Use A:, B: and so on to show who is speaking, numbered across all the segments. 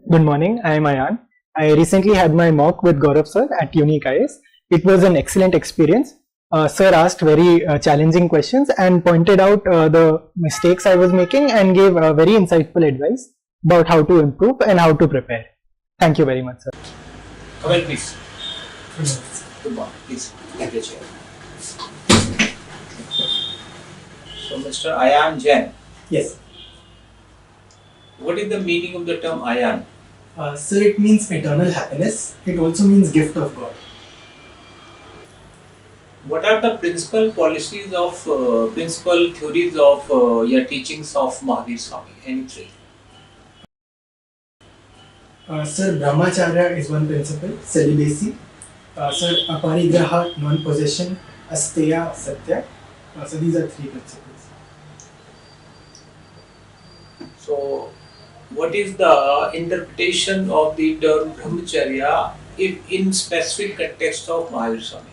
A: Good morning, I am Ayan. I recently had my mock with Gaurav sir at Unique IS. It was an excellent experience. Sir asked very challenging questions and pointed out the mistakes I was making and gave very insightful advice about how to improve and how to prepare. Thank you very much, sir.
B: Come in, please. Good morning. Please, take a chair. So, Mr. AYAN JAIN,
C: Yes.
B: what is the meaning of the term AYAN?
C: Sir, it means eternal happiness. It also means gift of God.
B: What are the principal policies of, principal theories of your teachings of Mahavir Swami? Any three?
C: Sir, Brahmacharya is one principle, celibacy. Sir, Aparigraha, non-possession, Asteya, Satya. So these are three principles.
B: So, what is the interpretation of the term Brahmacharya if in specific context of Mahavir Swami?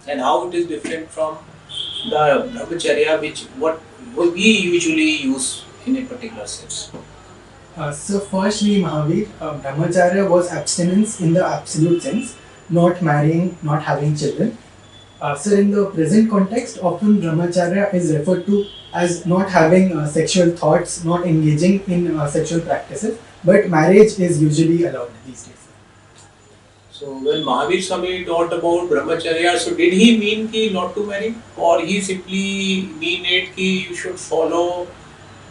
B: And how it is different from the Brahmacharya which what we usually use in a particular sense?
C: So for Sri Mahavir, Brahmacharya was abstinence in the absolute sense, not marrying, not having children. Sir, in the present context, often Brahmacharya is referred to as not having sexual thoughts, not engaging in sexual practices, but marriage is usually allowed these days.
B: So when Mahavir Swami taught about Brahmacharya, so did he mean ki not to marry, or he simply mean it ki you should follow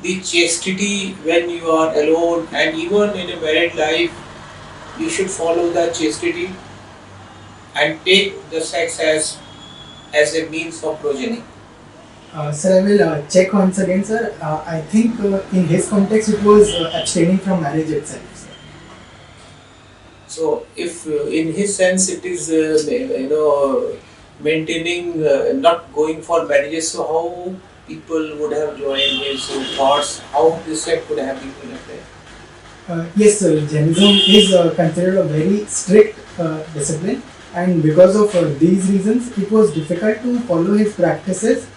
B: the chastity when you are alone, and even in a married life you should follow the chastity and take the sex as a means of progeny?
C: Sir, I will check once again, sir. I think in his context it was abstaining from marriage itself. Sir.
B: So if in his sense it is maintaining not going for marriages, so how people would have joined his thoughts, how this sect would have been connected?
C: Yes, sir. Jainism is considered a very strict discipline, and because of these reasons, it was difficult to follow his practices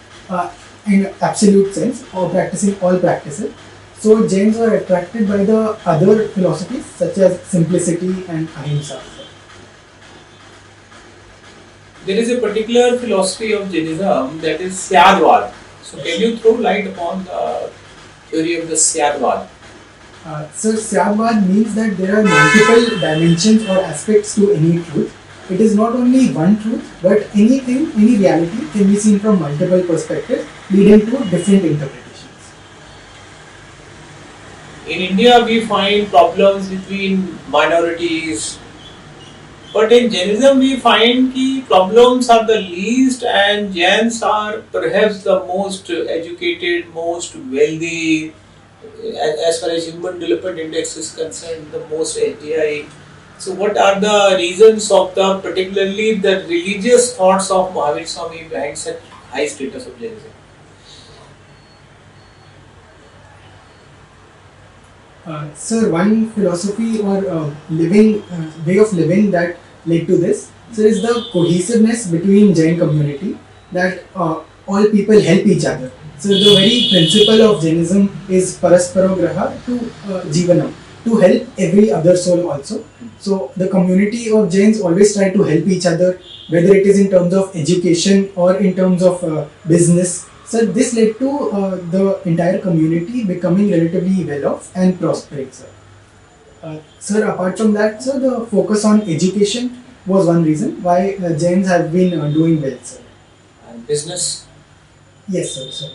C: in absolute sense or practicing all practices. So Jains were attracted by the other philosophies such as simplicity and ahimsa.
B: There is a particular philosophy of Jainism that is Syadvad. So can you throw light upon the theory of the Syadvad?
C: So Syadvad means that there are multiple dimensions or aspects to any truth. It is not only one truth, but anything, any reality can be seen from multiple perspectives, leading to different interpretations.
B: In India, we find problems between minorities, but in Jainism, we find that problems are the least, and Jains are perhaps the most educated, most wealthy, as far as Human Development Index is concerned, the most HDI. So what are the reasons of the particularly the religious thoughts of Mahavir Swami behind such high status of Jainism?
C: Sir, one philosophy or living way of living that led to this, so is the cohesiveness between Jain community, that all people help each other. So the very principle of Jainism is parasparograha to jivanam, to help every other soul also. So the community of Jains always try to help each other, whether it is in terms of education or in terms of business. So this led to the entire community becoming relatively well off and prospering, sir. Sir, apart from that, sir, the focus on education was one reason why Jains have been doing well, sir.
B: And business?
C: Yes, sir. Sir.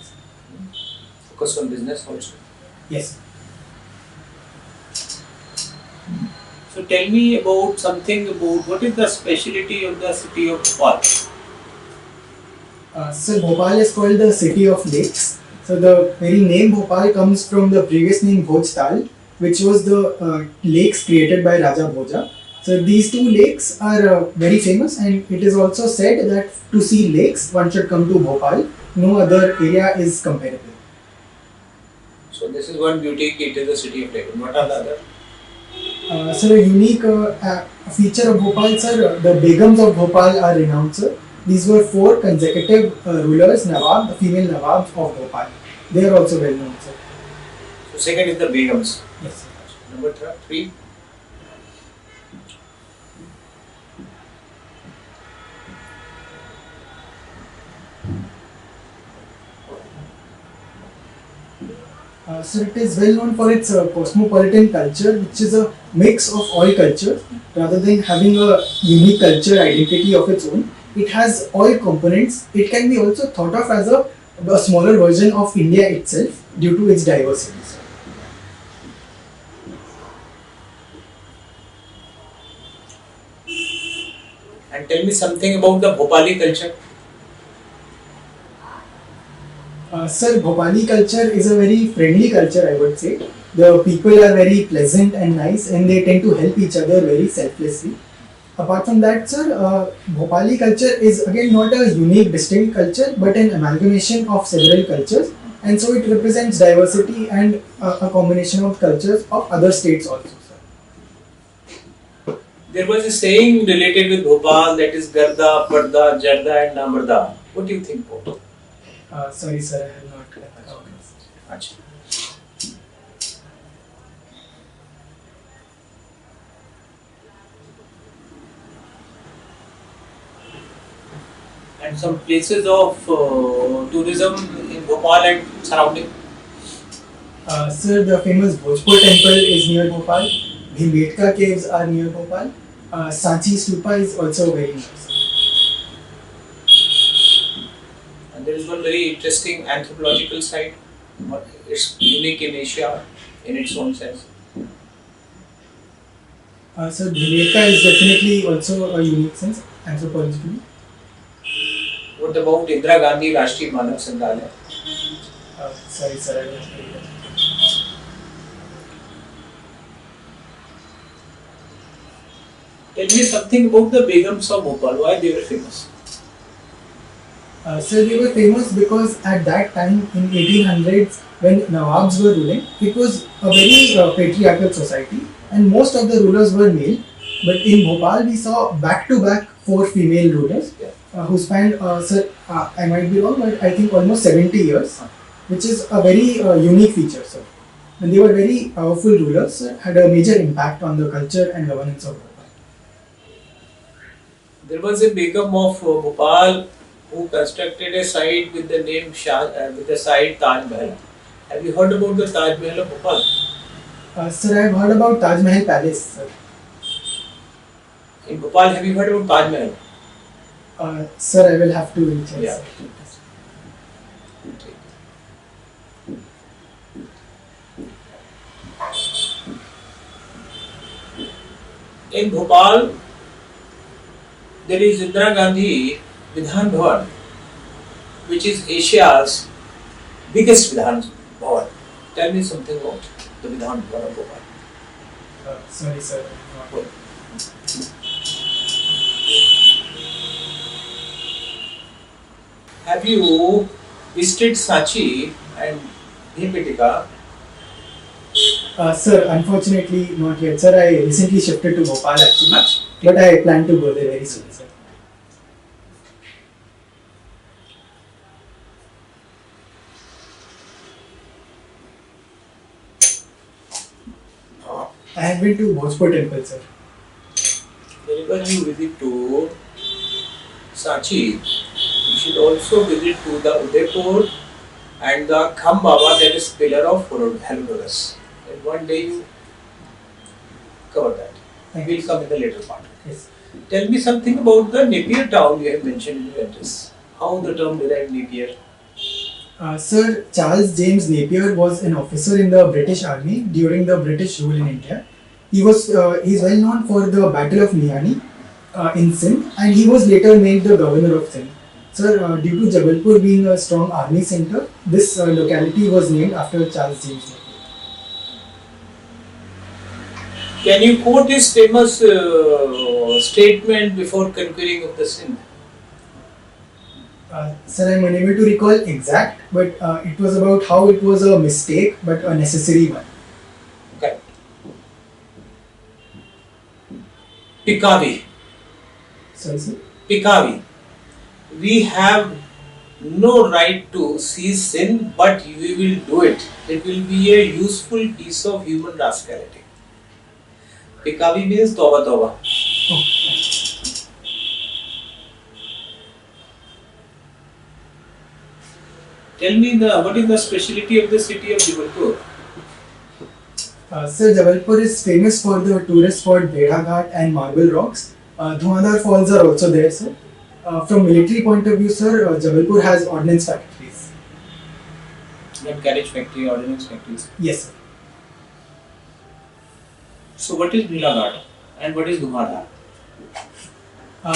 B: Focus on business also?
C: Yes.
B: So tell me about something about what is the speciality of the city of Bhopal?
C: So Bhopal is called the city of lakes. So the very name Bhopal comes from the previous name Bhojtal, which was the lakes created by Raja Bhoja. So these two lakes are very famous, and it is also said that to see lakes one should come to Bhopal. No other area is comparable.
B: So this is one beauty, it is the city of lakes. What are the other?
C: Sir, a unique feature of Bhopal, sir, the Begums of Bhopal are renowned, sir. These were 4 consecutive rulers, Nawab, female Nawabs of Bhopal. They are also well known, sir.
B: So second is the Begums.
C: Yes.
B: Number three.
C: So it is well known for its cosmopolitan culture, which is a mix of all cultures. Rather than having a unique culture identity of its own, it has all components. It can be also thought of as a smaller version of India itself due to its diversity.
B: And tell me something about the Bhopali culture.
C: Sir, Bhopali culture is a very friendly culture, I would say. The people are very pleasant and nice, and they tend to help each other very selflessly. Apart from that, sir, Bhopali culture is again not a unique, distinct culture, but an amalgamation of several cultures, and so it represents diversity and a combination of cultures of other states also, sir.
B: There was a saying related with Bhopal, that is Garda, Parda, Jarda and Namarda. What do you think about it?
C: Sorry, sir, I have not cognized.
B: Achha. And some places of tourism in Bhopal and surrounding.
C: Sir, the famous Bhojpur temple is near Bhopal. Bhimbetka caves are near Bhopal. Sanchi Stupa is also very nice.
B: And there is one very interesting anthropological site. It's unique in Asia in its own sense.
C: So Bhimbetka is definitely also a unique sense anthropologically.
B: What about Indira Gandhi Rashtriya Manav Sangrahalaya?
C: Sorry, sir, I don't know.
B: Tell me something about the Begums of Bhopal. Why they were famous?
C: So they were famous because at that time in 1800s when Nawabs were ruling, it was a very patriarchal society and most of the rulers were male. But in Bhopal we saw back-to-back 4 female rulers who spanned, sir, I might be wrong, but I think almost 70 years, which is a very unique feature, sir. And they were very powerful rulers, had a major impact on the culture and governance of Bhopal.
B: There was a Begum of Bhopal who constructed a site with the name with the site Taj Mahal. Have you heard about the Taj Mahal of Bhopal?
C: Sir, I have heard about Taj Mahal Palace, sir.
B: In Bhopal, have you heard about Taj Mahal?
C: Sir, I will have to check.
B: Yeah. In Bhopal, there is Indira Gandhi Vidhan Bhavan, which is Asia's biggest Vidhan Bhavan. Tell me something about the Vidhan Bhavan of Bhopal.
C: Sorry, sir.
B: Have you visited Sanchi and Bhimbetka?
C: Sir, unfortunately not yet. Sir, I recently shifted to Bhopal actually, but I plan to go there very soon, sir. I have been to Bhojpur temple, sir.
B: Whenever you visit to Sanchi, you should also visit to the Udaipur and the Khambaba, that is pillar of Herodotus. And one day you cover that.
C: Thank
B: We'll
C: you.
B: come in the later part.
C: Yes.
B: Tell me something about the Napier town you have mentioned in your address. How the term derived Napier?
C: Sir, Charles James Napier was an officer in the British Army during the British rule in India. He is well known for the Battle of Miani in Sindh, and he was later made the governor of Sindh. Sir, due to Jabalpur being a strong army center, this locality was named after Charles James Napier.
B: Can you quote his famous statement before conquering of the Sindh?
C: Sir, I am unable to recall exact, but it was about how it was a mistake but a necessary one.
B: Okay. Pikavi.
C: Sorry, sir.
B: Pikavi. We have no right to seize Sindh, but we will do it. It will be a useful piece of human rascality. Pikavi means Toba Toba. Tell me what is the speciality of the city of Jabalpur?
C: Sir, Jabalpur is famous for the tourist spot Bedha Ghat and Marble Rocks. Dhuandhar Falls are also there, sir. From military point of view, sir, Jabalpur has ordnance factories.
B: Not carriage factory, ordnance factories.
C: Yes, sir.
B: So what is Bedha Ghat and what is Dhuandhar?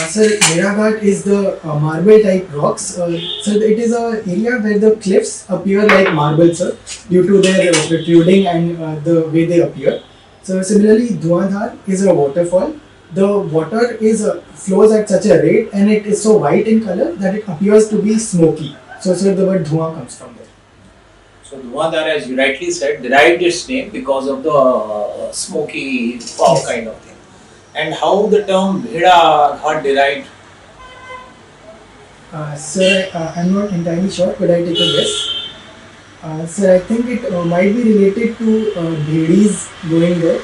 C: Sir, Bedha Ghat is the marble type rocks. So it is an area where the cliffs appear like marble, sir, due to their protruding and the way they appear. So similarly, Dhuandhar is a waterfall. The water is flows at such a rate and it is so white in color that it appears to be smoky. So sir, the word Dhua comes from there.
B: So Dhuandhar, as you rightly said, derived its name because of the smoky fog
C: Yes.
B: kind of thing. And how the term Bheda Ghat derived?
C: Sir, I'm not entirely sure. Could I take a guess? Sir, I think it might be related to Bhedis going there,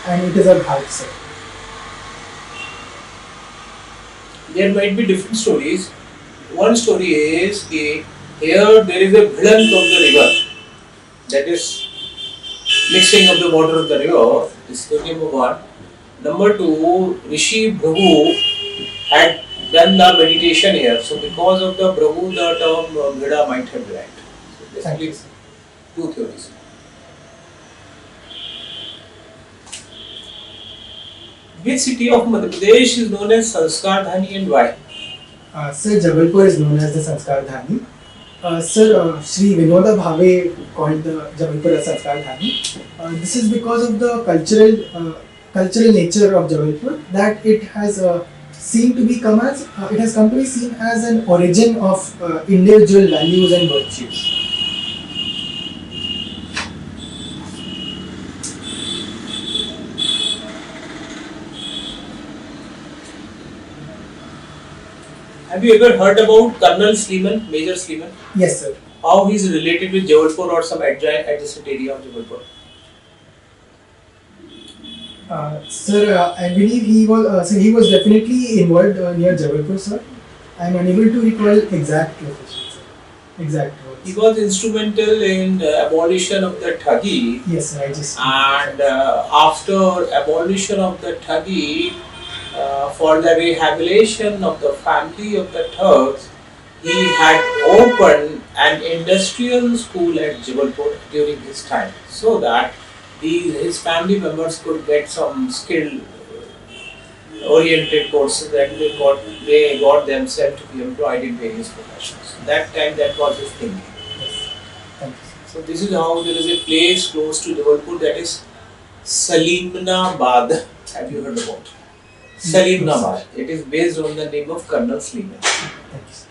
C: and it is a ghat, sir.
B: There might be different stories. One story is that here there is a bhilant of the river, that is mixing of the water of the river. This is number one. Number two, Rishi Bhragu had done the meditation here. So because of the Bhragu, the term Bheda might have derived. So basically, two theories. Which city of Madhya Pradesh is known as Sanskar Dhani and why?
C: Sir, Jabalpur is known as the Sanskar Dhani. Sir, Sri Vinoda Bhave called the Jabalpur as Sanskar Dhani. This is because of the cultural nature of Jabalpur, that it has seen to become as it has come to be seen as an origin of individual values and virtues.
B: Have you ever heard about Colonel Sleeman, Major Sleeman?
C: Yes, sir.
B: How he is related with Jabalpur or some adjacent area of Jabalpur?
C: Sir, I believe he was. So he was definitely involved near Jabalpur, sir. I am unable to recall exact location, sir. Exact words.
B: He was instrumental in the abolition of the Thuggy,
C: Yes, sir. I just.
B: and after abolition of the Thuggy, for the rehabilitation of the family of the thugs, he had opened an industrial school at Jabalpur during his time, so that his family members could get some skill oriented courses that they got themselves to be employed in various professions. That time that was his thinking.
C: Yes. Thank you, sir.
B: So this is how there is a place close to Jabalpur, that is Salimnabad. Have you heard about it? Salimnabad. It is based on the name of Colonel Sleeman.
C: Thank you, sir.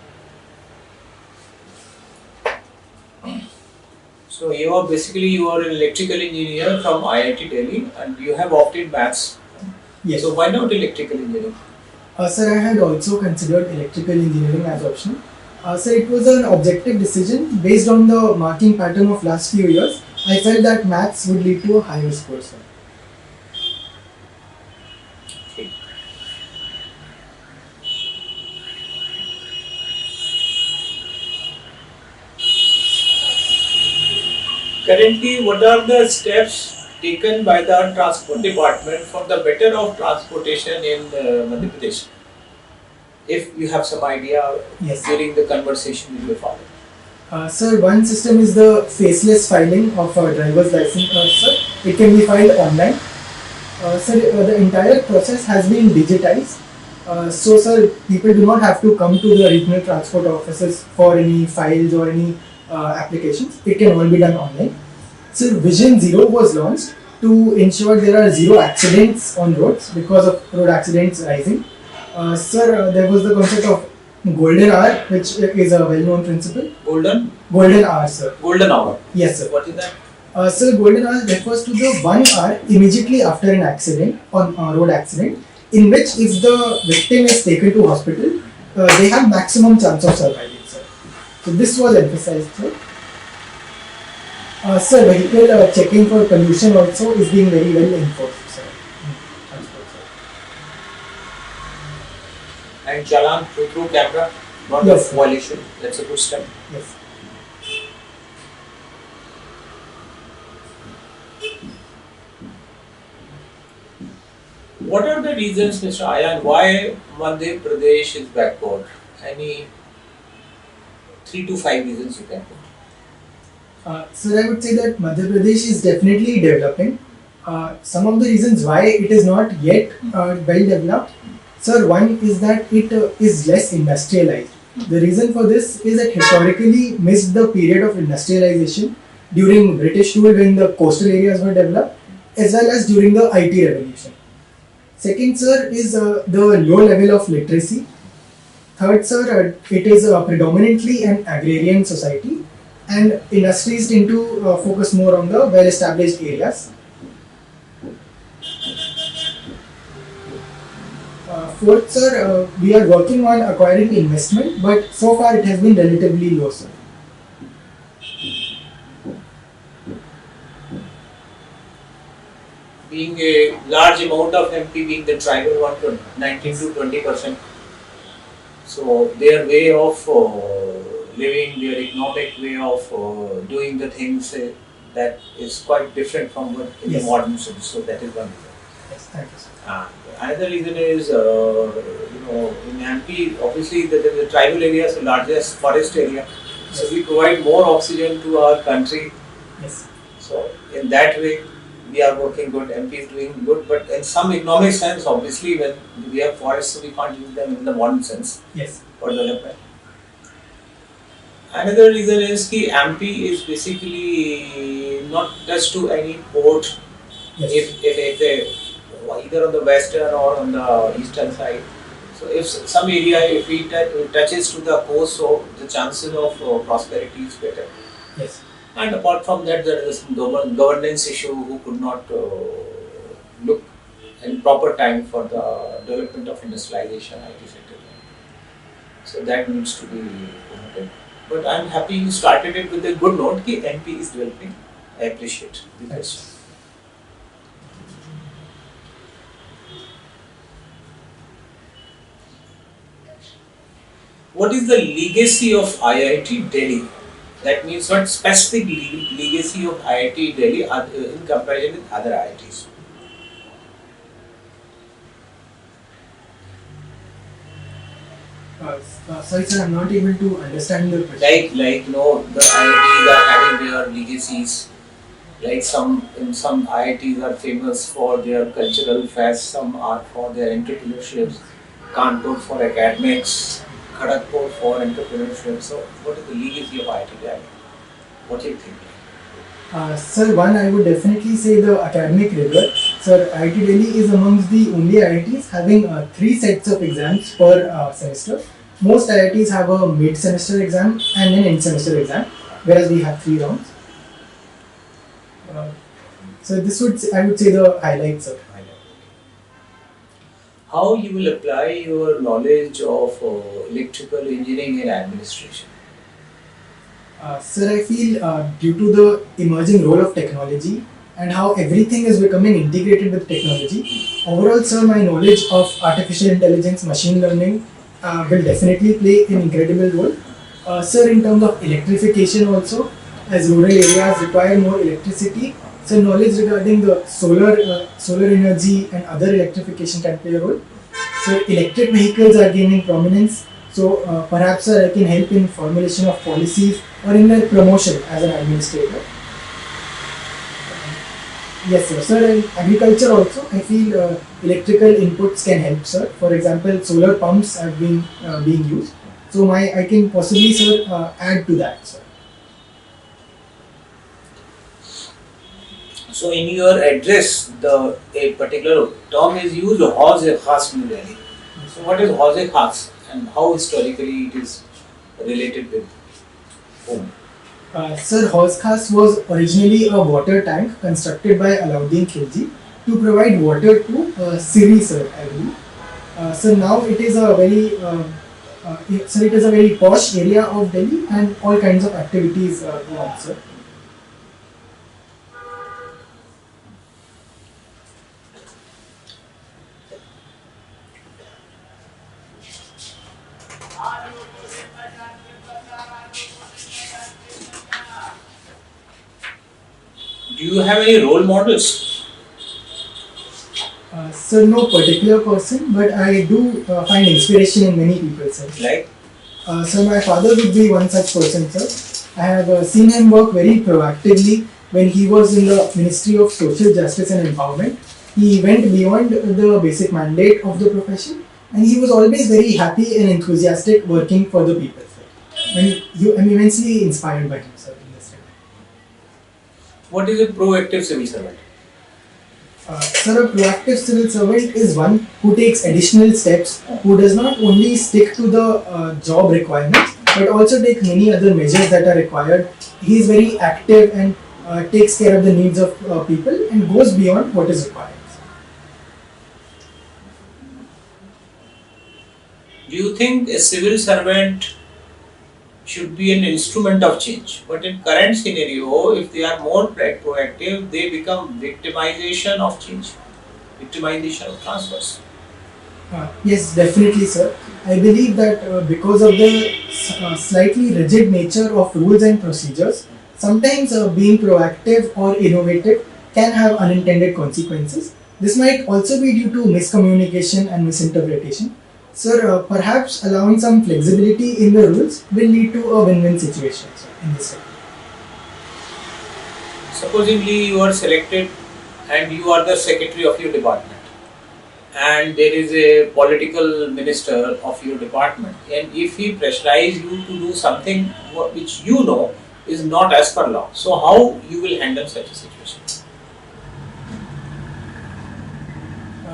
B: So you are an electrical engineer from IIT Delhi and you have opted maths.
C: Yes.
B: So why not electrical engineering?
C: Sir, I had also considered electrical engineering as option. Sir, it was an objective decision based on the marking pattern of last few years. I felt that maths would lead to a higher score, sir.
B: Okay. Currently, what are the steps taken by the transport department for the better of transportation in Madhya Pradesh? If you have some idea
C: Yes.
B: during the conversation with your father.
C: Sir, one system is the faceless filing of a driver's license, sir. It can be filed online. Sir, the entire process has been digitized. So, sir, people do not have to come to the regional transport offices for any files or any applications. It can all be done online. Sir, Vision Zero was launched to ensure there are zero accidents on roads because of road accidents rising. Sir, there was the concept of Golden Hour, which is a well-known principle.
B: Golden
C: Golden Hour, sir.
B: hour.
C: Yes, sir.
B: What is that?
C: Sir, Golden Hour refers to the 1 hour immediately after an accident, on a road accident, in which if the victim is taken to hospital, they have maximum chance of surviving, sir. So this was emphasized, sir. Sir, vehicle checking for pollution also is being very well enforced, sir.
B: And Chalan through camera, not
C: Yes.
B: a violation. That's a good step.
C: Yes.
B: What are the reasons, Mr. Ayan, why Madhya Pradesh is backward? Any 3 to 5 reasons you can put?
C: So I would say that Madhya Pradesh is definitely developing. Some of the reasons why it is not yet well developed, sir, one is that it is less industrialized. The reason for this is that historically missed the period of industrialization during British rule when the coastal areas were developed, as well as during the IT revolution. Second, sir, is the low level of literacy. Third, sir, it is predominantly an agrarian society, and industries tend to focus more on the well-established areas. Fourth, sir, we are working on acquiring investment, but so far it has been relatively low, sir.
B: Being a large amount of MP being the tribal one to 19 to 20%. So their way of living, their economic way of doing the things that is quite different from what in
C: Yes.
B: the modern sense. So that is one reason.
C: Yes, thank you, sir.
B: Another reason is, in MP, obviously the tribal area is the largest forest area. So we provide more oxygen to our country.
C: Yes.
B: So in that way, we are working good. MP is doing good, but in some economic sense, obviously, when we have forests, so we can't use them in the modern sense
C: Yes.
B: for development. Another reason is that MP is basically not touched to any port.
C: Yes.
B: If either on the western or on the eastern side. So if some area, if it touches to the coast, so the chances of prosperity is better.
C: Yes.
B: And apart from that, there is some governance issue who could not look in proper time for the development of industrialization, IT sector. So that needs to be promoted. But I'm happy you started it with a good note that MP is developing. I appreciate the question. What is the legacy of IIT Delhi? That means what specific legacy of IIT Delhi in comparison with other IITs?
C: Sorry, sir, I'm not able to understand the question.
B: Like the IITs are having their legacies. Like some IITs are famous for their cultural fairs, some are for their entrepreneurships, Kanpur for academics, Kharagpur for entrepreneurship. So what is the legacy of IIT Delhi? What do you think?
C: Sir, one, I would definitely say the academic rigor. Sir, IIT Delhi is amongst the only IITs having 3 sets of exams per semester. Most IITs have a mid-semester exam and an end-semester exam, whereas we have 3 rounds. So this would, I would say, the highlights, sir.
B: How you will apply your knowledge of electrical engineering and administration?
C: Sir, I feel due to the emerging role of technology and how everything is becoming integrated with technology, overall, sir, my knowledge of artificial intelligence, machine learning will definitely play an incredible role. Sir, in terms of electrification also, as rural areas require more electricity, so knowledge regarding the solar energy and other electrification can play a role. So electric vehicles are gaining prominence. So perhaps, sir, I can help in formulation of policies or in their promotion as an administrator. Yes, sir. Sir, in agriculture also, I feel electrical inputs can help, sir. For example, solar pumps have been being used. So I can possibly, sir, add to that, sir.
B: So in your address, a particular term is used, Hauze Khas New Delhi. So what is Hauze Khas and how historically it is related with whom?
C: Sir, Hauz Khas was originally a water tank constructed by Alauddin Khilji to provide water to Siri, sir, I believe. So now it is a very posh area of Delhi and all kinds of activities go on, sir.
B: you have any role models?
C: Sir, no particular person, but I do find inspiration in many people, sir.
B: Like?
C: So my father would be one such person, sir. I have seen him work very proactively when he was in the Ministry of Social Justice and Empowerment. He went beyond the basic mandate of the profession, and he was always very happy and enthusiastic working for the people, sir. And I'm immensely inspired by him, sir, in this regard.
B: What is a proactive civil servant?
C: Sir, a proactive civil servant is one who takes additional steps, who does not only stick to the job requirements, but also take many other measures that are required. He is very active and takes care of the needs of people and goes beyond what is required.
B: Do you think a civil servant should be an instrument of change? But in current scenario, if they are more proactive, they become victimization of change, victimization of transfers.
C: Yes, definitely, sir. I believe that because of the slightly rigid nature of rules and procedures, sometimes being proactive or innovative can have unintended consequences. This might also be due to miscommunication and misinterpretation. Sir, perhaps allowing some flexibility in the rules will lead to a win-win situation, sir, in this way.
B: Supposingly you are selected and you are the secretary of your department, and there is a political minister of your department, and if he pressurizes you to do something which you know is not as per law, so how you will handle such a situation?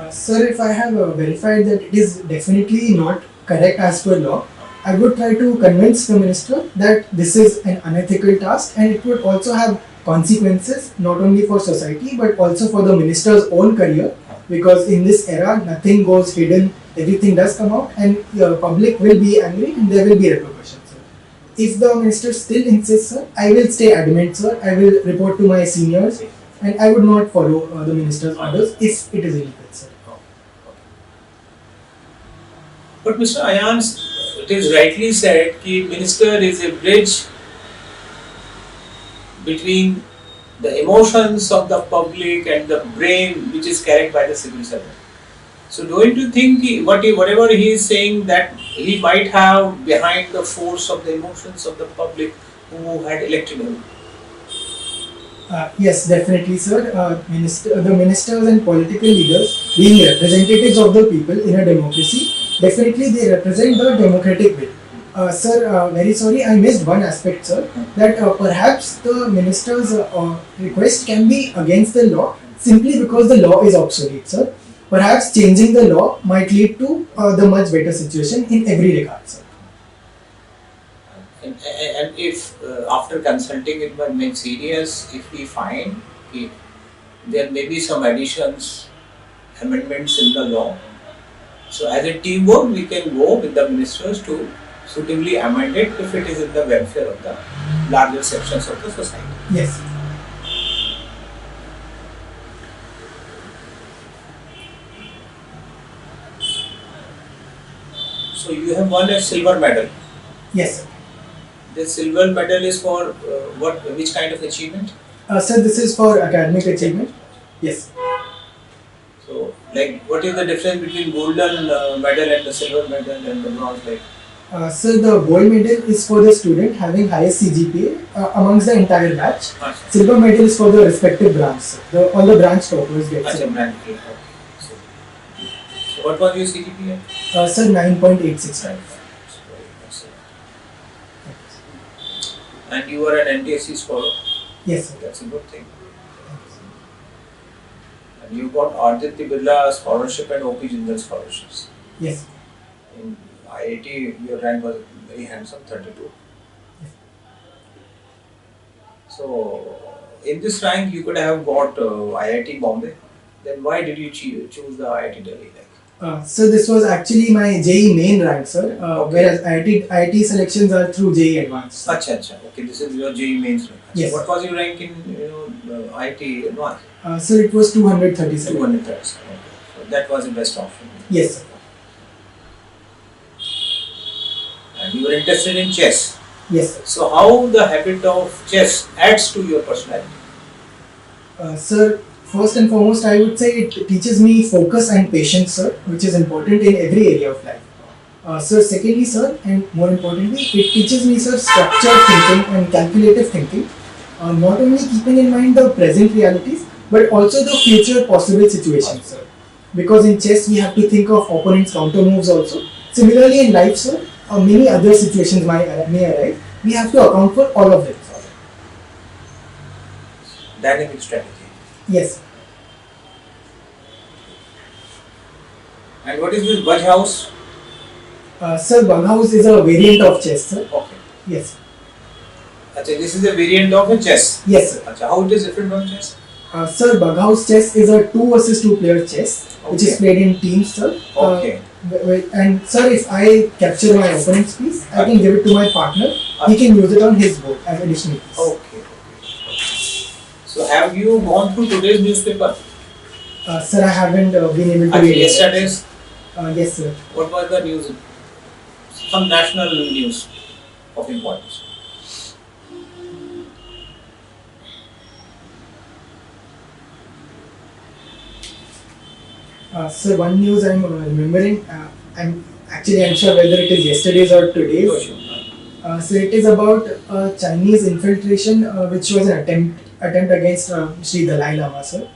C: Sir, if I have verified that it is definitely not correct as per law, I would try to convince the minister that this is an unethical task and it would also have consequences not only for society but also for the minister's own career, because in this era nothing goes hidden, everything does come out, and the public will be angry and there will be repercussions, sir. If the minister still insists, sir, I will stay adamant, sir. I will report to my seniors and I would not follow the minister's orders if it is illegal, sir.
B: But Mr. Ayan, it is rightly said that minister is a bridge between the emotions of the public and the brain which is carried by the civil servant. So don't you think whatever he is saying that he might have behind the force of the emotions of the public who had elected him?
C: Yes, definitely, sir. The ministers and political leaders, being representatives of the people in a democracy, definitely they represent the democratic will. Sir, very sorry, I missed one aspect, sir, that perhaps the minister's request can be against the law simply because the law is obsolete, sir. Perhaps changing the law might lead to the much better situation in every regard, sir.
B: And if after consulting it by men serious, if we find there may be some additions, amendments in the law, so as a teamwork we can go with the ministers to suitably amend it if it is in the welfare of the larger sections of the society.
C: Yes.
B: So you have won a silver medal.
C: Yes, sir.
B: The silver medal is for which kind of achievement?
C: Sir, this is for academic achievement. Yes.
B: So, like, what is the difference between golden medal and the silver medal and the bronze medal?
C: Sir, the gold medal is for the student having highest CGPA amongst the entire batch.
B: Achha.
C: Silver medal is for the respective branch, sir. All the branch toppers get
B: Achha,
C: silver.
B: branch. Okay. So, what was your CGPA?
C: Sir, 9.865.
B: And you were an NTSC scholar.
C: Yes, sir.
B: That's a good thing. And you got Aditya Birla scholarship and OP Jindal scholarships.
C: Yes.
B: In IIT, your rank was very handsome, 32.
C: Yes.
B: So, in this rank, you could have got IIT Bombay. Then why did you choose the IIT Delhi?
C: So this was actually my JEE main rank, sir.
B: Okay.
C: Whereas IIT selections are through JEE advanced.
B: Acha. Okay, this is your JEE mains rank.
C: Yes.
B: What was your rank in IIT advanced?
C: Sir, it was 237.
B: 237. Okay. So that was the best option.
C: Yes, sir.
B: And you were interested in chess.
C: Yes, sir.
B: So how the habit of chess adds to your personality?
C: Sir, first and foremost, I would say it teaches me focus and patience, sir, which is important in every area of life. Sir, secondly, sir, and more importantly, it teaches me, sir, structured thinking and calculative thinking, not only keeping in mind the present realities, but also the future possible situations, sir. Because in chess, we have to think of opponents' counter moves also. Similarly, in life, sir, many other situations may arise. We have to account for all of them, sir.
B: Dynamic strategy.
C: Yes.
B: And what is this Budge House?
C: Sir, bug house is a variant of chess, sir.
B: Okay.
C: Yes.
B: Achha, this is a variant of a chess.
C: Yes, sir.
B: Achha, how it is different from chess?
C: Sir, bug house chess is a 2 versus 2 player chess, which is played in teams, sir.
B: Okay.
C: And sir, if I capture my opponent's piece, I can give it to my partner. He can use it on his board as additional piece.
B: Okay. So have you gone through today's newspaper?
C: Sir, I haven't been able to
B: Achha,
C: read it.
B: yesterday's?
C: Yes, sir.
B: What was the news? Some national news of importance.
C: Sir, one news I'm remembering, I'm sure whether it is yesterday's or today's.
B: Oh, sure.
C: So it is about Chinese infiltration, which was an attempt against Sri Dalai Lama, sir.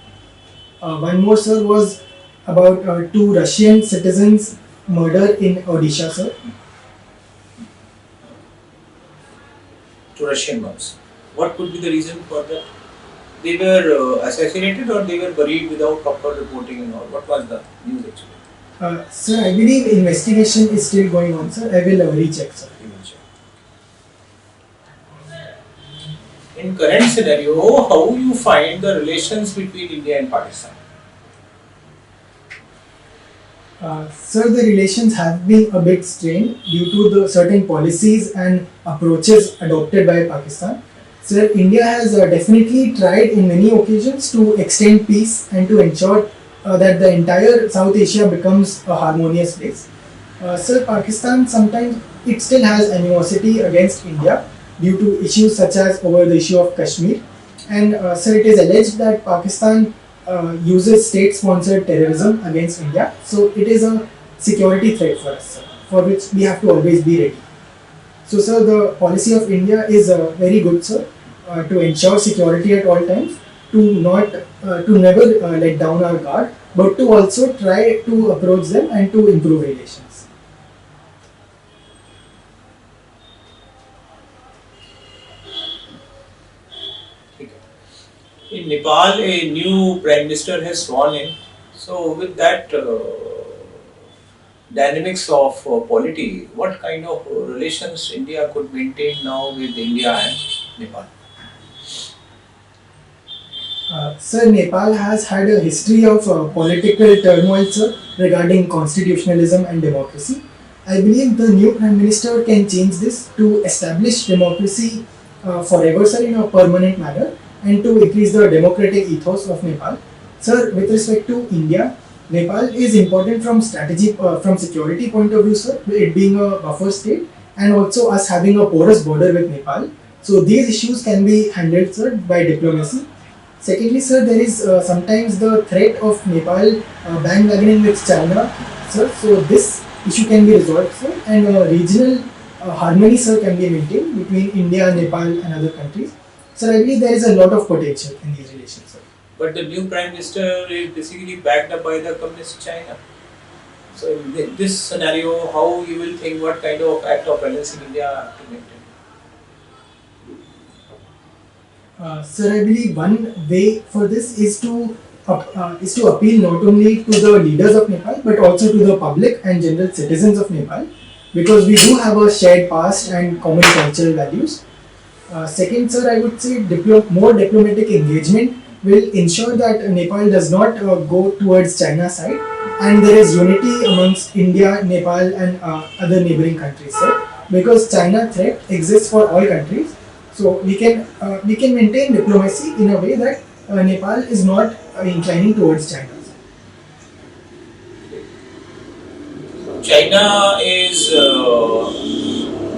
C: One more, sir, was about 2 Russian citizens murdered in Odisha, sir.
B: 2 Russian ones. What could be the reason for that? They were assassinated or they were buried without proper reporting and all? What was the news actually?
C: Sir, I believe investigation is still going on, sir. I will recheck, sir.
B: You will check. In current scenario, how you find the relations between India and Pakistan?
C: Sir, the relations have been a bit strained due to the certain policies and approaches adopted by Pakistan. Sir, India has definitely tried in many occasions to extend peace and to ensure that the entire South Asia becomes a harmonious place. Sir, Pakistan sometimes it still has animosity against India due to issues such as over the issue of Kashmir. And sir, it is alleged that Pakistan uses state-sponsored terrorism against India. So it is a security threat for us, sir, for which we have to always be ready. So, sir, the policy of India is very good, sir, to ensure security at all times, to never let down our guard, but to also try to approach them and to improve relations.
B: In Nepal, a new Prime Minister has sworn in. So, with that dynamics of polity, what kind of relations India could maintain now with India and Nepal?
C: Sir, Nepal has had a history of political turmoil, sir, regarding constitutionalism and democracy. I believe the new Prime Minister can change this to establish democracy forever, sir, in a permanent manner, and to increase the democratic ethos of Nepal. Sir, with respect to India, Nepal is important from from security point of view, sir, it being a buffer state, and also us having a porous border with Nepal. So these issues can be handled, sir, by diplomacy. Secondly, sir, there is sometimes the threat of Nepal bandwagoning with China, sir. So this issue can be resolved, sir, and regional harmony, sir, can be maintained between India, Nepal, and other countries. Sir, I believe there is a lot of potential in these relations, sir.
B: But the new Prime Minister is basically backed up by the communist China. So, in this scenario, how you will think what kind of act of balancing India to maintain?
C: Sir, I believe one way for this is to appeal not only to the leaders of Nepal but also to the public and general citizens of Nepal, because we do have a shared past and common cultural values. Second, sir, I would say more diplomatic engagement will ensure that Nepal does not go towards China's side, and there is unity amongst India, Nepal, and other neighboring countries, sir. Because China threat exists for all countries, so we can maintain diplomacy in a way that Nepal is not inclining towards China.
B: China is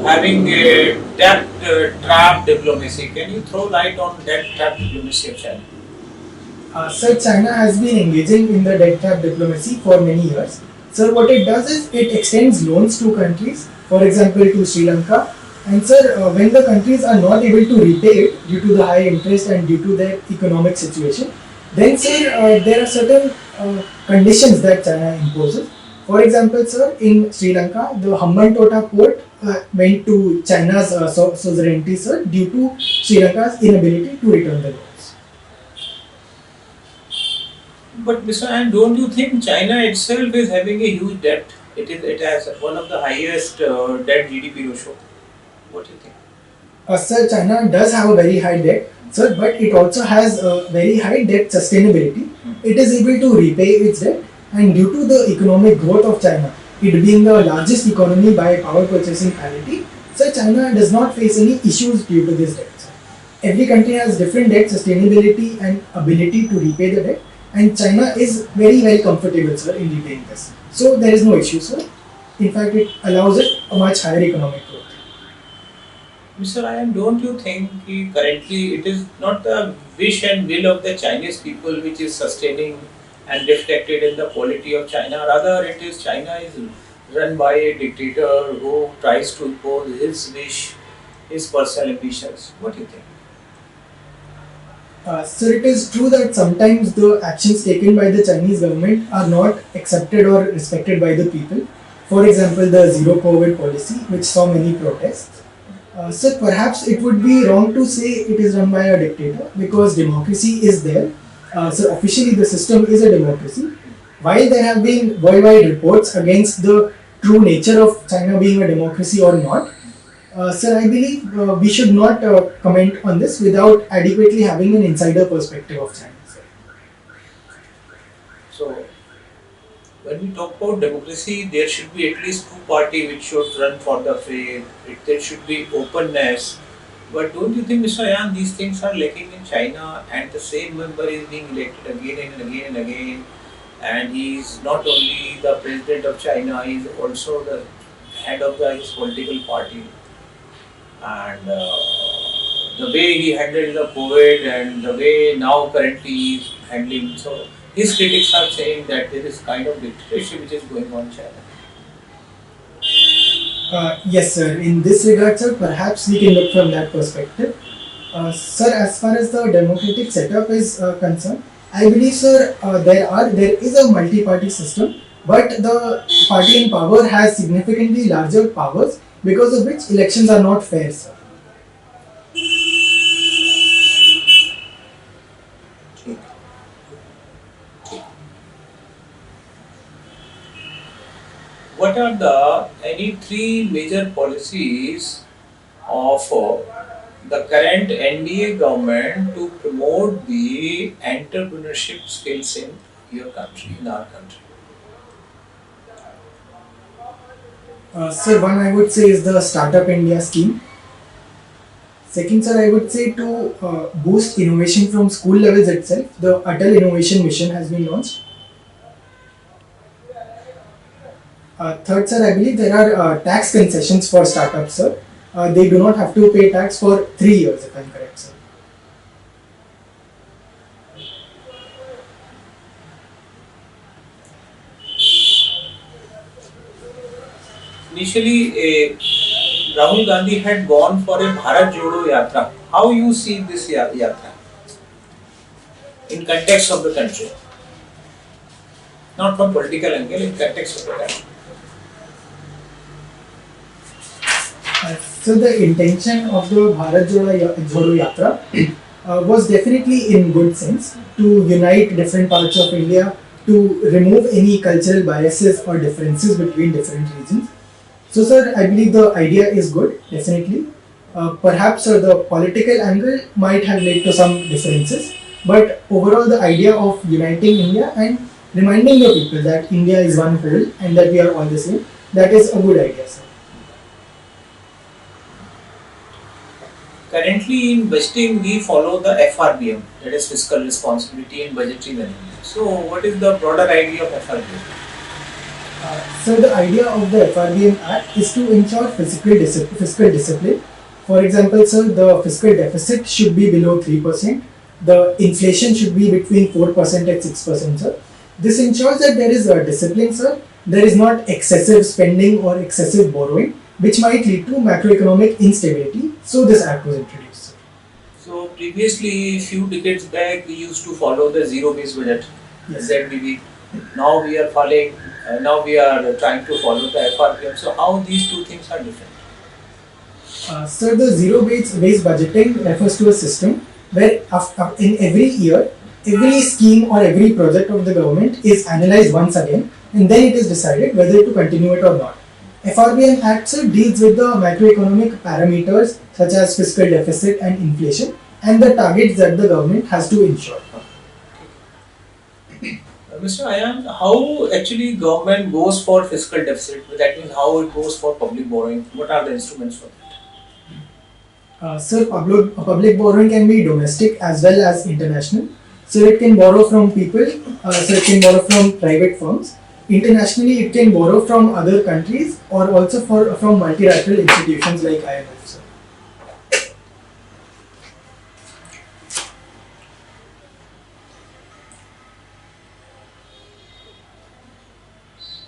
B: having a debt trap diplomacy. Can you throw light on debt trap diplomacy of China?
C: Sir, China has been engaging in the debt trap diplomacy for many years. Sir, what it does is it extends loans to countries, for example, to Sri Lanka. And sir, when the countries are not able to repay it due to the high interest and due to their economic situation, then sir, there are certain conditions that China imposes. For example, sir, in Sri Lanka, the Hambantota port went to China's sovereignty, sir, due to Sri Lanka's inability to return the loans.
B: But Mr. And don't you think China itself is having a huge debt? It has one of the highest debt GDP ratio. What do you think?
C: Sir, China does have a very high debt, sir, but it also has a very high debt sustainability. It is able to repay its debt, and due to the economic growth of China, it being the largest economy by power purchasing parity, sir, China does not face any issues due to this debt. Sir. Every country has different debt sustainability and ability to repay the debt, and China is very comfortable, sir, in repaying this. So there is no issue, sir. In fact, it allows it a much higher economic growth.
B: Mr. Ayan, don't you think currently it is not the wish and will of the Chinese people which is sustaining and reflected in the quality of China? Rather, it is China is run by a dictator who tries to impose his wish, his personal ambitions. What do you think?
C: Sir, it is true that sometimes the actions taken by the Chinese government are not accepted or respected by the people. For example, the zero COVID policy, which saw many protests. Sir, perhaps it would be wrong to say it is run by a dictator because democracy is there. So officially the system is a democracy. While there have been worldwide reports against the true nature of China being a democracy or not, sir, I believe we should not comment on this without adequately having an insider perspective of China. Sir.
B: So, when we talk about democracy, there should be at least two parties which should run for the faith. There should be openness. But don't you think, Mr. Ayan, these things are lacking in China, and the same member is being elected again and again and again, and he is not only the president of China, he is also the head of his political party. And the way he handled the COVID and the way now currently he is handling, so his critics are saying that there is kind of dictatorship which is going on in China.
C: Yes, sir. In this regard, sir, perhaps we can look from that perspective. Sir, as far as the democratic setup is concerned, I believe, sir, there is a multi-party system, but the party in power has significantly larger powers, because of which elections are not fair, sir.
B: What are the any three major policies of the current NDA government to promote the entrepreneurship skills in your country, in our country?
C: Sir, one I would say is the Startup India scheme. Second, sir, I would say to boost innovation from school levels itself, the Atal Innovation Mission has been launched. Third, sir, I believe there are tax concessions for startups, sir. They do not have to pay tax for 3 years, if I am correct, sir.
B: Initially, Rahul Gandhi had gone for a Bharat Jodo Yatra. How you see this yatra in context of the country? Not from political angle, in context of the country.
C: So the intention of the Bharat Jodo Yatra was definitely in good sense to unite different parts of India, to remove any cultural biases or differences between different regions. So sir, I believe the idea is good, definitely. Perhaps the political angle might have led to some differences, but overall the idea of uniting India and reminding the people that India is one whole and that we are all the same, that is a good idea, sir.
B: Currently in budgeting we follow the FRBM, that is fiscal responsibility and budgetary management. So what is the broader idea of FRBM?
C: So the idea of the FRBM Act is to ensure fiscal discipline. For example, sir, the fiscal deficit should be below 3%. the inflation should be between 4% and 6%, sir. This ensures that there is a discipline, sir. There is not excessive spending or excessive borrowing, which might lead to macroeconomic instability. So this act was introduced, sir.
B: So previously, few decades back, we used to follow the zero-based budget,
C: Yes.
B: ZBB. Now we are following. Now we are trying to follow the FRPM. So how these two things are different?
C: Sir, the zero-based budgeting refers to a system where in every year, every scheme or every project of the government is analyzed once again, and then it is decided whether to continue it or not. FRBM Act, sir, deals with the macroeconomic parameters such as fiscal deficit and inflation and the targets that the government has to ensure.
B: Mr. Ayan, how actually government goes for fiscal deficit? That means how it goes for public borrowing? What are the instruments for that?
C: Sir, public borrowing can be domestic as well as international. So it can borrow from people, so it can borrow from private firms. Internationally, it can borrow from other countries or also from multilateral institutions like IMF, sir.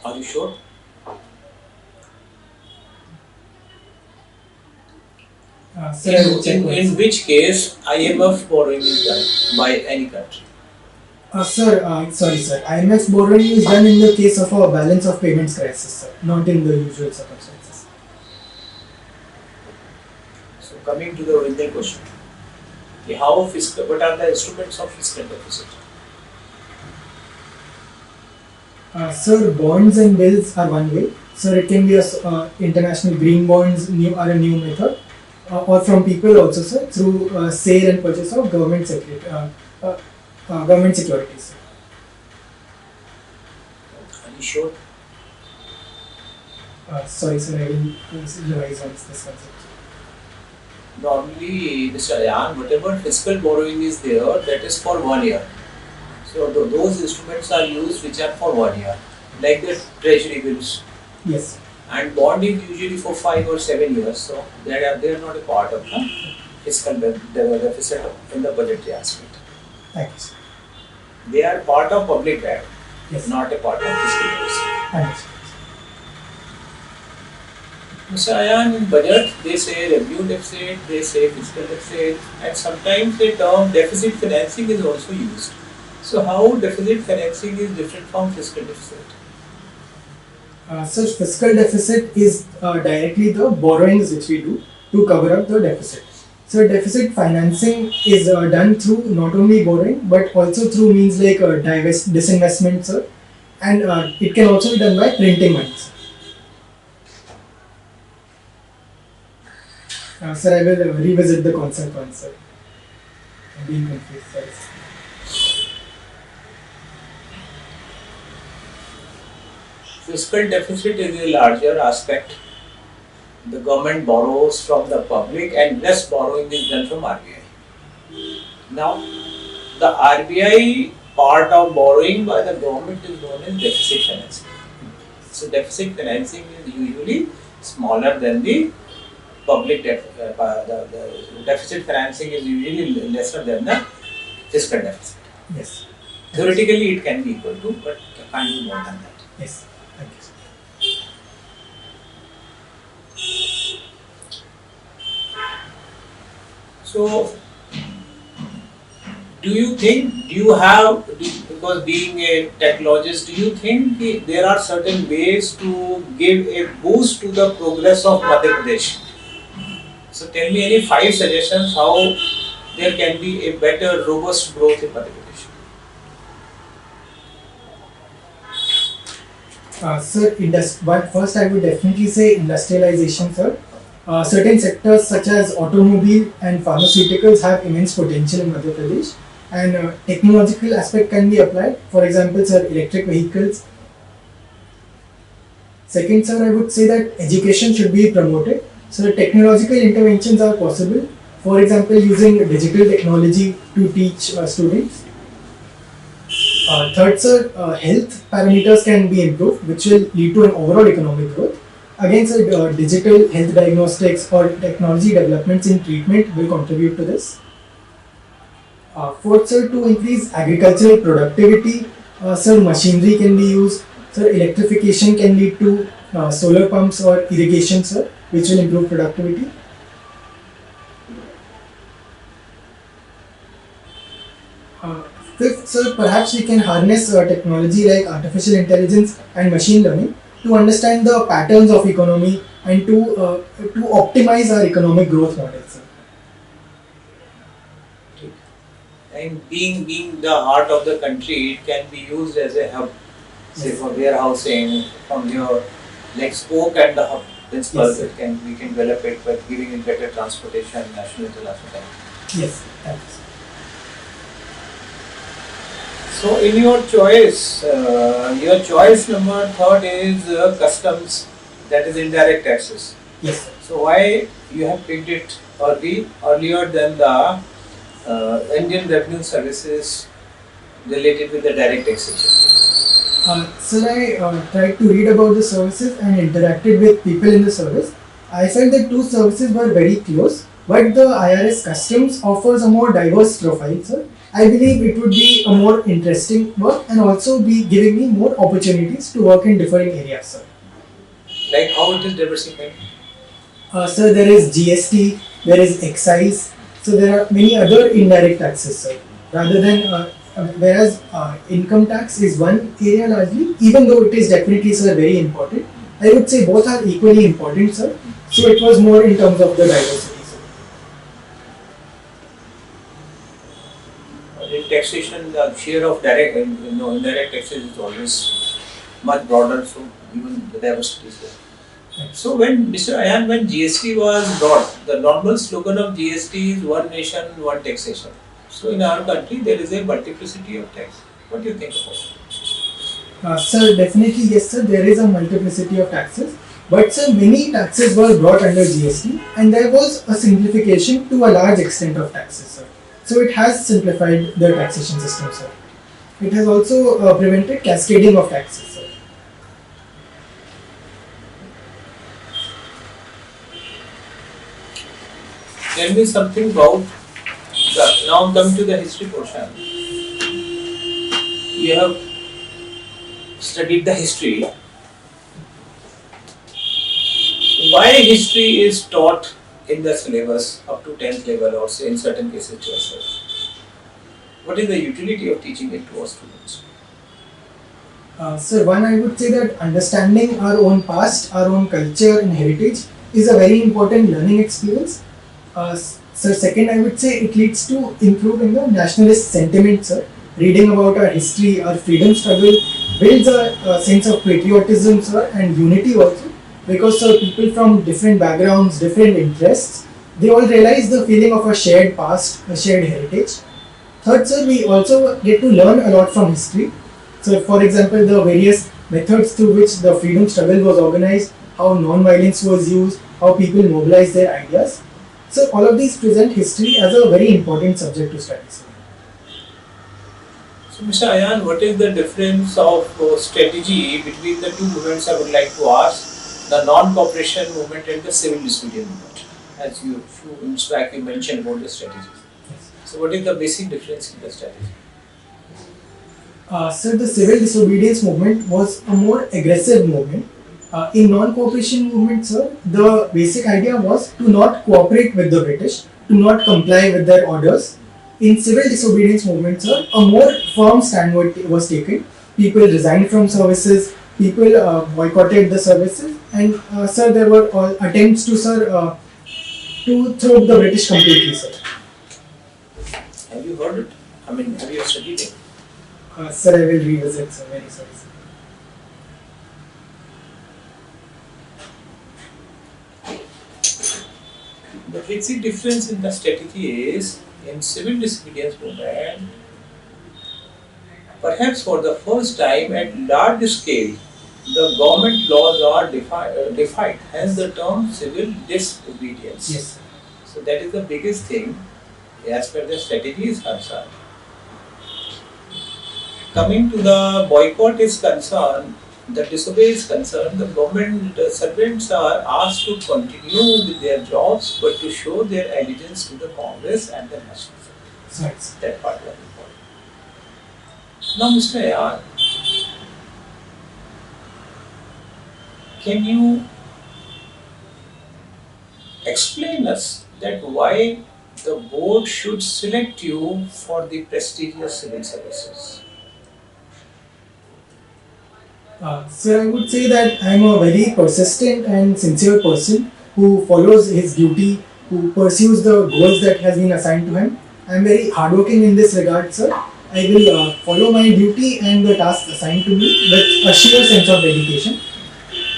B: Are you sure?
C: Sir, I will check once.
B: In which case IMF borrowing is done by any country?
C: Sorry, sir. IMF borrowing is done in the case of a balance of payments crisis, sir, not in the usual circumstances.
B: So coming to the original question, what are the instruments of fiscal deficit?
C: Sir, bonds and bills are one way. Sir, it can be international green bonds are a new method, or from people also, sir, through sale and purchase of government securities.
B: Are you sure?
C: Sorry, sir, I will revise on this concept.
B: Normally, Mr. Ayan, whatever fiscal borrowing is there, that is for 1 year. So those instruments are used which are for 1 year, like the treasury bills.
C: Yes.
B: And bond is usually for 5 or 7 years. So they are not a part of the fiscal deficit in the budgetary aspect.
C: Thank you, sir.
B: They are part of public debt,
C: Yes.
B: not a part of fiscal deficit.
C: Understood.
B: Mr. Ayan, in budget, they say revenue deficit, they say fiscal deficit, and sometimes the term deficit financing is also used. So how deficit financing is different from fiscal deficit?
C: Such fiscal deficit is directly the borrowings which we do to cover up the deficit. So deficit financing is done through not only borrowing but also through means like disinvestment, sir, and it can also be done by printing money, sir. Sir, I will revisit the concept once, sir. I'm being confused, sorry.
B: Fiscal deficit is a larger aspect. The government borrows from the public and less borrowing is done from RBI. Now, the RBI part of borrowing by the government is known as deficit financing. So deficit financing is usually smaller than the public deficit. The deficit financing is usually lesser than the fiscal deficit.
C: Yes.
B: Theoretically, it can be equal to, but can't be more than that.
C: Yes. Thank you, sir.
B: So, because being a technologist, do you think there are certain ways to give a boost to the progress of Madhya Pradesh? So, tell me any 5 suggestions how there can be a better, robust growth in Madhya Pradesh.
C: But first I would definitely say industrialization, sir. Certain sectors such as automobile and pharmaceuticals have immense potential in Madhya Pradesh, and technological aspect can be applied. For example, sir, electric vehicles. Second, sir, I would say that education should be promoted. So technological interventions are possible. For example, using digital technology to teach students. Third, sir, health parameters can be improved, which will lead to an overall economic growth. Again, sir, digital health diagnostics or technology developments in treatment will contribute to this. Fourth, sir, to increase agricultural productivity, sir, machinery can be used. Sir, electrification can lead to solar pumps or irrigation, sir, which will improve productivity. Uh, Fifth, sir, perhaps we can harness technology like artificial intelligence and machine learning to understand the patterns of economy and to optimize our economic growth model, sir.
B: And being the heart of the country, it can be used as a hub, say for warehousing, from your like spoke and the hub principle.
C: Yes, sir.
B: We can develop it by giving it better transportation, national, international.
C: Yes, thanks.
B: So in your choice number third is customs, that is indirect taxes.
C: Yes, sir.
B: So why you have picked it earlier than the Indian revenue services related with the direct taxation?
C: Sir, I tried to read about the services and interacted with people in the service. I felt that two services were very close, but the IRS Customs offers a more diverse profile, sir. I believe it would be a more interesting work and also be giving me more opportunities to work in different areas, sir.
B: Like how it is diversified?
C: Sir, there is GST, there is excise, so there are many other indirect taxes, sir. Rather than whereas income tax is one area largely, even though it is definitely, sir, very important. I would say both are equally important, sir. So it was more in terms of the diversity, sir.
B: In taxation, the share of direct indirect taxes is always much broader, so even the diversity is there. So when Mr. Ayan, when GST was brought, the normal slogan of GST is one nation, one taxation. So in our country there is a multiplicity of tax. What do you think about it?
C: Sir, definitely yes, sir. There is a multiplicity of taxes, but sir, many taxes were brought under GST, and there was a simplification to a large extent of taxes, sir. So it has simplified the taxation system, sir. It has also prevented cascading of taxes, sir.
B: Tell me something about now come to the history portion. You have studied the history. Why history is taught in the syllabus up to 10th level or say in certain cases 12th level? What is the utility of teaching it to our students?
C: Sir, one, I would say that understanding our own past, our own culture and heritage is a very important learning experience. Sir, second, I would say it leads to improving the nationalist sentiment, sir. Reading about our history, our freedom struggle builds a sense of patriotism, sir, and unity also. Because, sir, people from different backgrounds, different interests, they all realize the feeling of a shared past, a shared heritage. Third, sir, we also get to learn a lot from history. So, for example, the various methods through which the freedom struggle was organized, how non-violence was used, how people mobilized their ideas. So, all of these present history as a very important subject to study, sir.
B: So, Mr. Ayan, what is the difference of strategy between the two movements? I would like to ask, the non-cooperation movement and the civil disobedience movement. As you few minutes back you mentioned about the strategies.
C: Yes.
B: So, what is the basic difference in the strategy?
C: Sir, the civil disobedience movement was a more aggressive movement. In non-cooperation movement, sir, the basic idea was to not cooperate with the British, to not comply with their orders. In civil disobedience movement, sir, a more firm stand was taken. People resigned from services, people boycotted the services, and sir, there were attempts to, sir, to throw the British completely, sir.
B: Have you heard it? I mean, have you studied it?
C: Sir, I will revisit, sir. Very sorry, sir.
B: The basic difference in the strategy is in civil disobedience movement, perhaps for the first time at large scale, the government laws are defined, hence the term civil disobedience.
C: Yes, sir.
B: So that is the biggest thing as per the strategy is concerned. Coming to the boycott is concerned, the disobey is concerned, the government servants are asked to continue with their jobs but to show their allegiance to the Congress and the National.
C: Right.
B: That part was important. Now, Mr. AR, can you explain us that why the board should select you for the prestigious civil services?
C: Sir, I would say that I am a very persistent and sincere person who follows his duty, who pursues the goals that has been assigned to him. I am very hardworking in this regard, sir. I will follow my duty and the tasks assigned to me with a sheer sense of dedication.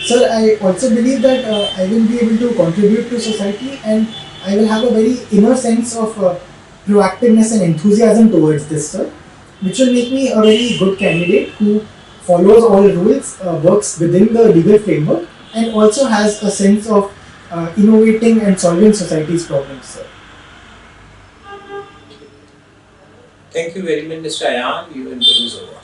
C: Sir, I also believe that I will be able to contribute to society, and I will have a very inner sense of proactiveness and enthusiasm towards this, sir, which will make me a very good candidate who follows all rules, works within the legal framework, and also has a sense of innovating and solving society's problems, sir.
B: Thank you very much, Mr. Ayan. Your interview is over.